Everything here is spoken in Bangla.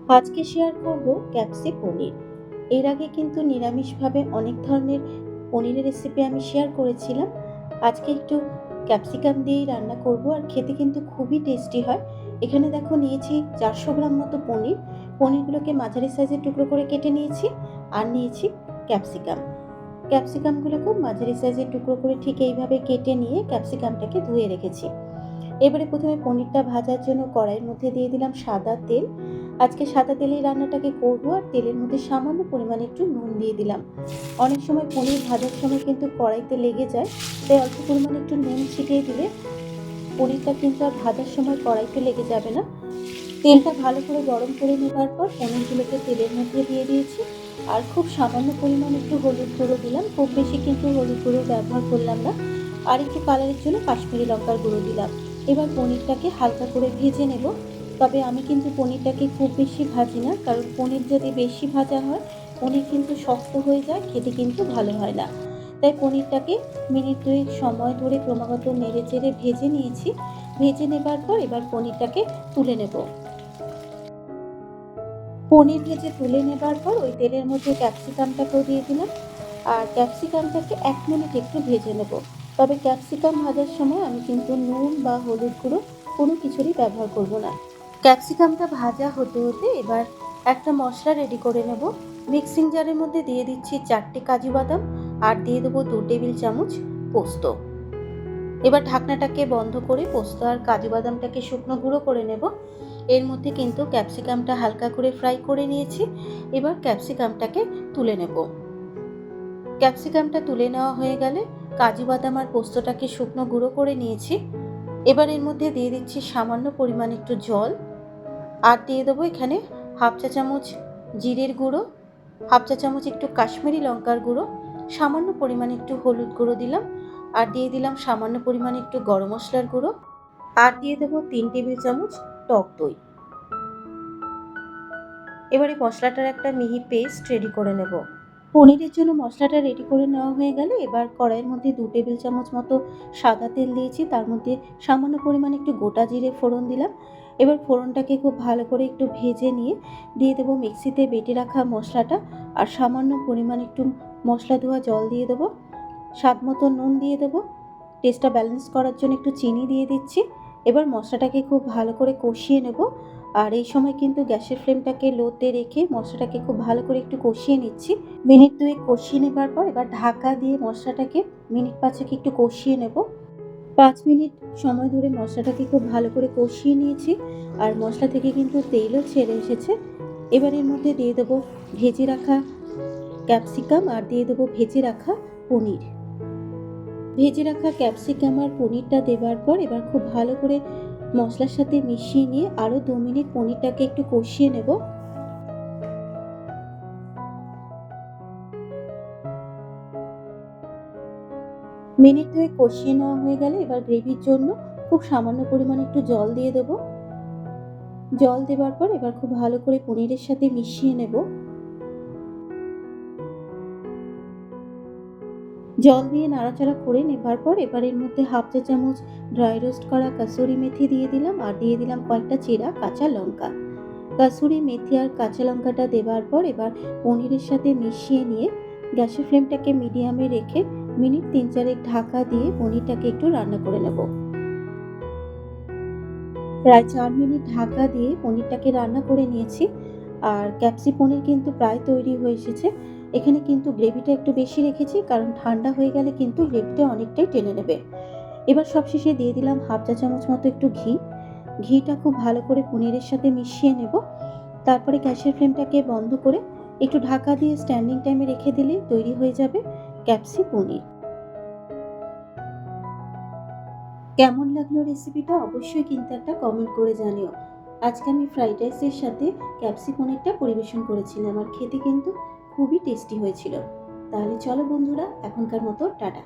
আজকে শেয়ার করব ক্যাপসি পনির। এর আগে কিন্তু নিরামিষভাবে অনেক ধরনের পনিরের রেসিপি আমি শেয়ার করেছিলাম। আজকে একটু ক্যাপসিকাম দিয়েই রান্না করব, আর খেতে কিন্তু খুবই টেস্টি হয়। এখানে দেখো নিয়েছি 400 গ্রাম মতো পনির। পনিরগুলোকে মাঝারি সাইজের টুকরো করে কেটে নিয়েছি। আর নিয়েছি ক্যাপসিকাম। ক্যাপসিকামগুলোকেও মাঝারি সাইজের টুকরো করে ঠিক এইভাবে কেটে নিয়ে ক্যাপসিকামটাকে ধুয়ে রেখেছি। এবারে প্রথমে পনিরটা ভাজার জন্য কড়াইয়ের মধ্যে দিয়ে দিলাম সাদা তেল। আজকে সাদা তেলেই রান্নাটাকে করবো, আর তেলের মধ্যে সামান্য পরিমাণে একটু নুন দিয়ে দিলাম। অনেক সময় পনির ভাজার সময় কিন্তু কড়াইতে লেগে যায়, তাই অল্প পরিমাণে একটু নুন ছিটিয়ে দিলে পনিরটা কিন্তু আর ভাজার সময় কড়াইতে লেগে যাবে না। তেলটা ভালো করে গরম করে নেবার পর পনিরগুলোকে তেলের মধ্যে দিয়ে দিয়েছি। আর খুব সামান্য পরিমাণে একটু হলুদ গুঁড়ো দিলাম, খুব বেশি কিন্তু হলুদ গুঁড়ো ব্যবহার করলাম না। আর একটু কালারের জন্য কাশ্মীরি লঙ্কার গুঁড়ো দিলাম। এবার পনিরটাকে হালকা করে ভেজে নেব। তবে আমি কিন্তু পনিরটাকে খুব বেশি ভাজি না, কারণ পনির যদি বেশি ভাজা হয় পনির কিন্তু শক্ত হয়ে যায়, খেতে কিন্তু ভালো হয় না। তাই পনিরটাকে মিনিট 2 সময় ধরে ক্রমাগত নেড়ে চেড়ে ভেজে নিয়েছি। ভেজে নেবার পর এবার পনিরটাকে তুলে নেব। পনির ভেজে তুলে নেবার পর ওই তেলের মধ্যে ক্যাপসিকামটাকেও দিয়ে দিলাম। আর ক্যাপসিকামটাকে 1 মিনিট একটু ভেজে নেব। তবে ক্যাপসিকাম ভাজার সময় আমি কিন্তু নুন বা হলুদ গুঁড়ো কোনো কিছুরই ব্যবহার করব না। ক্যাপসিকামটা ভাজা হতে হতে এবার একটা মশলা রেডি করে নেব। মিক্সিং জারের মধ্যে দিয়ে দিচ্ছি 4টে কাজু বাদাম, আর দিয়ে দেবো 2 টেবিল চামচ পোস্ত। এবার ঢাকনাটাকে বন্ধ করে পোস্ত আর কাজু বাদামটাকে শুকনো গুঁড়ো করে নেব। এর মধ্যে কিন্তু ক্যাপসিকামটা হালকা করে ফ্রাই করে নিয়েছি। এবার ক্যাপসিকামটাকে তুলে নেব। ক্যাপসিকামটা তুলে নেওয়া হয়ে গেলে কাজু বাদাম আর পোস্তটাকে শুকনো গুঁড়ো করে নিয়েছি। এবার এর মধ্যে দিয়ে দিচ্ছি সামান্য পরিমাণ একটু জল। আর দিয়ে দেবো এখানে হাফ চা চামচ জিরের গুঁড়ো, হাফ চা চামচ একটু কাশ্মীরি লঙ্কার গুঁড়ো, সামান্য পরিমাণে একটু হলুদ গুঁড়ো দিলাম। আর দিয়ে দিলাম সামান্য পরিমাণে একটু গরম মশলার গুঁড়ো। আর দিয়ে দেবো 3 টেবিল চামচ টক দই। এবারে মশলাটার একটা মিহি পেস্ট রেডি করে নেব। পনিরের জন্য মশলাটা রেডি করে নেওয়া হয়ে গেলে এবার কড়াইয়ের মধ্যে 2 টেবিল চামচ মতো সাদা তেল দিয়েছি। তার মধ্যে সামান্য পরিমাণে একটু গোটা জিরে ফোড়ন দিলাম। এবার ফোড়নটাকে খুব ভালো করে একটু ভেজে নিয়ে দিয়ে দেবো মিক্সিতে বেটে রাখা মশলাটা। আর সামান্য পরিমাণ একটু মশলা ধোয়া জল দিয়ে দেবো। স্বাদ মতো নুন দিয়ে দেবো। টেস্টটা ব্যালেন্স করার জন্য একটু চিনি দিয়ে দিচ্ছি। এবার মশলাটাকে খুব ভালো করে কষিয়ে নেব। আর এই সময় কিন্তু গ্যাসের ফ্লেমটাকে লোতে রেখে মশলাটাকে খুব ভালো করে একটু কষিয়ে নিচ্ছি। মিনিট 2 কষিয়ে নেবার পর এবার ঢাকা দিয়ে মশলাটাকে মিনিট 5 একটু কষিয়ে নেব। 5 মিনিট সময় ধরে মশলাটাকে খুব ভালো করে কষিয়ে নিয়েছি। আর মশলা থেকে কিন্তু তেলও ছেড়ে এসেছে। এবার এর মধ্যে দিয়ে দেবো ভেজে রাখা ক্যাপসিকাম, আর দিয়ে দেবো ভেজে রাখা পনির। ভেজে রাখা ক্যাপসিকাম আর পনিরটা দেবার পর এবার খুব ভালো করে মশলার সাথে মিশিয়ে নিয়ে আরও 2 মিনিট পনিরটাকে একটু কষিয়ে নেব। মিনিট 2 কষিয়ে নেওয়া হয়ে গেলে এবার গ্রেভির জন্য খুব সামান্য পরিমাণে একটু জল দিয়ে দেব। জল দেবার পর এবার খুব ভালো করে পনিরের সাথে মিশিয়ে নেব। জল দিয়ে নাড়াচাড়া করে নেবার পর এবার এর মধ্যে হাফ চা চামচ ড্রাই রোস্ট করা কাসুরি মেথি দিয়ে দিলাম। আর দিয়ে দিলাম কয়েকটা চেরা কাঁচা লঙ্কা। কাসুরি মেথি আর কাঁচা লঙ্কাটা দেবার পর এবার পনিরের সাথে মিশিয়ে নিয়ে গ্যাসের ফ্লেমটাকে মিডিয়ামে রেখে মিনিট 3-4 ঢাকা দিয়ে পনিরটাকে একটু রান্না করে নেব। প্রায় 4 মিনিট ঢাকা দিয়ে পনিরটাকে রান্না করে নিয়েছি। আর ক্যাপসি পনির কিন্তু প্রায় তৈরি হয়ে এসেছে। এখানে কিন্তু গ্রেভিটা একটু বেশি রেখেছি, কারণ ঠান্ডা হয়ে গেলে কিন্তু গ্রেভিটা অনেকটাই টেনে নেবে। এবার সবশেষে দিয়ে দিলাম হাফ চা চামচ মতো একটু ঘি। ঘিটা খুব ভালো করে পনিরের সাথে মিশিয়ে নেব। তারপরে গ্যাসের ফ্লেমটাকে বন্ধ করে একটু ঢাকা দিয়ে স্ট্যান্ডিং টাইমে রেখে দিলে তৈরি হয়ে যাবে ক্যাপসি পনির। কেমন লাগলো রেসিপিটা অবশ্যই কিন্তু একটা কমেন্ট করে জানিও। আজকে আমি ফ্রাইড রাইসের সাথে ক্যাপসি পনিরটা পরিবেশন করেছিলাম, আর খেতে কিন্তু খুবই টেস্টি হয়েছিল। তাহলে চলো বন্ধুরা, এখনকার মতো টাটা।